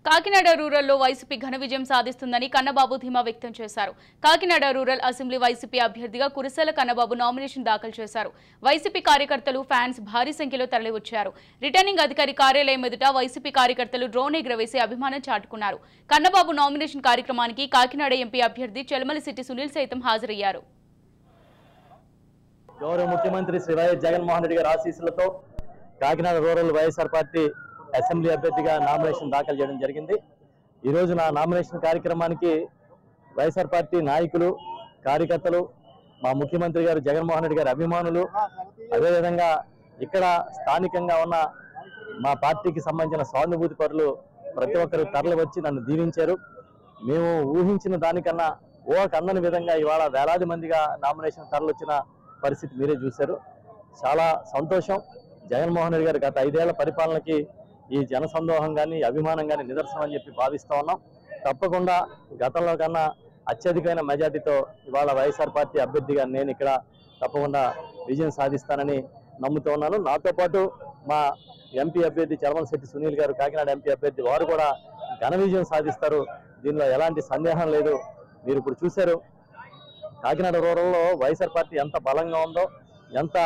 కాకినాడ రూరల్లో వైసీపీ ఘన విజయం సాధిస్తుందని కన్నబాబు ధీమా వ్యక్తం చేశారు. కాకినాడ రూరల్ అసెంబ్లీ వైసీపీ అభ్యర్థిగా కురిసేల కన్నబాబు నామినేషన్ దాఖలు చేశారు. వైసీపీ కార్యకర్తలు, ఫ్యాన్స్ భారీ సంఖ్యలో తరలివచ్చారు. రిటర్నింగ్ అధికారి కార్యాలయం ఎదుట వైసీపీ కార్యకర్తలు డ్రోన్ ఎగురవేసి అభిమానం చాటుకున్నారు. కన్నబాబు నామినేషన్ కార్యక్రమానికి కాకినాడ ఎంపీ అభ్యర్థి చెలమలశెట్టి సునీల్ సైతం హాజరయ్యారు. గౌరవ ముఖ్యమంత్రి శ్రీ వైఎస్ జగన్మోహన్ రెడ్డి గారి ఆశీస్సులతో Kakinada rural YSR party assembly అభ్యర్థిగా నామినేషన్ దాఖలు చేయడం జరిగింది. ఈరోజు నా నామినేషన్ కార్యక్రమానికి వైఎస్ఆర్ పార్టీ నాయకులు, కార్యకర్తలు, మా ముఖ్యమంత్రి గారు జగన్మోహన్ రెడ్డి గారి అభిమానులు, అదేవిధంగా ఇక్కడ స్థానికంగా ఉన్న మా పార్టీకి సంబంధించిన సానుభూతి పరులు ప్రతి ఒక్కరు తరలి వచ్చి నన్ను దీవించారు. మేము ఊహించిన దానికన్నా అందని విధంగా ఇవాళ వేలాది మందిగా నామినేషన్ తరలి వచ్చిన పరిస్థితి మీరే చూశారు. చాలా సంతోషం. జగన్మోహన్ రెడ్డి గారు గత 5 ఏళ్ల పరిపాలనకి ఈ జనసందోహం కానీ, అభిమానం కానీ నిదర్శనం అని చెప్పి భావిస్తూ ఉన్నాం. తప్పకుండా గతంలో కన్నా అత్యధికమైన మెజార్టీతో ఇవాళ వైఎస్ఆర్ పార్టీ అభ్యర్థిగా నేను ఇక్కడ తప్పకుండా విజయం సాధిస్తానని నమ్ముతూ ఉన్నాను. నాతో పాటు మా ఎంపీ అభ్యర్థి చెలమలశెట్టి సునీల్ గారు, కాకినాడ ఎంపీ అభ్యర్థి, వారు కూడా ఘన విజయం సాధిస్తారు. దీనిలో ఎలాంటి సందేహం లేదు. మీరు ఇప్పుడు చూశారు కాకినాడ రూరల్లో వైఎస్ఆర్ పార్టీ ఎంత బలంగా ఉందో, ఎంత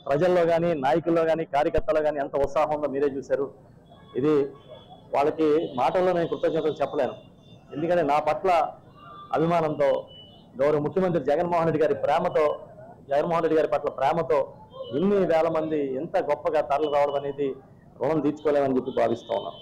ప్రజల్లో కానీ, నాయకుల్లో కానీ, కార్యకర్తల్లో కానీ ఎంత ఉత్సాహం ఉందో మీరే చూశారు. ఇది వాళ్ళకి మాటల్లో నేను కృతజ్ఞతలు చెప్పలేను. ఎందుకంటే నా పట్ల అభిమానంతో, గౌరవ ముఖ్యమంత్రి జగన్మోహన్ రెడ్డి గారి పట్ల ప్రేమతో ఇన్ని వేల మంది ఎంత గొప్పగా తరలి రావడం అనేది రుణం తీర్చుకోలేమని చెప్పి భావిస్తూ ఉన్నాం.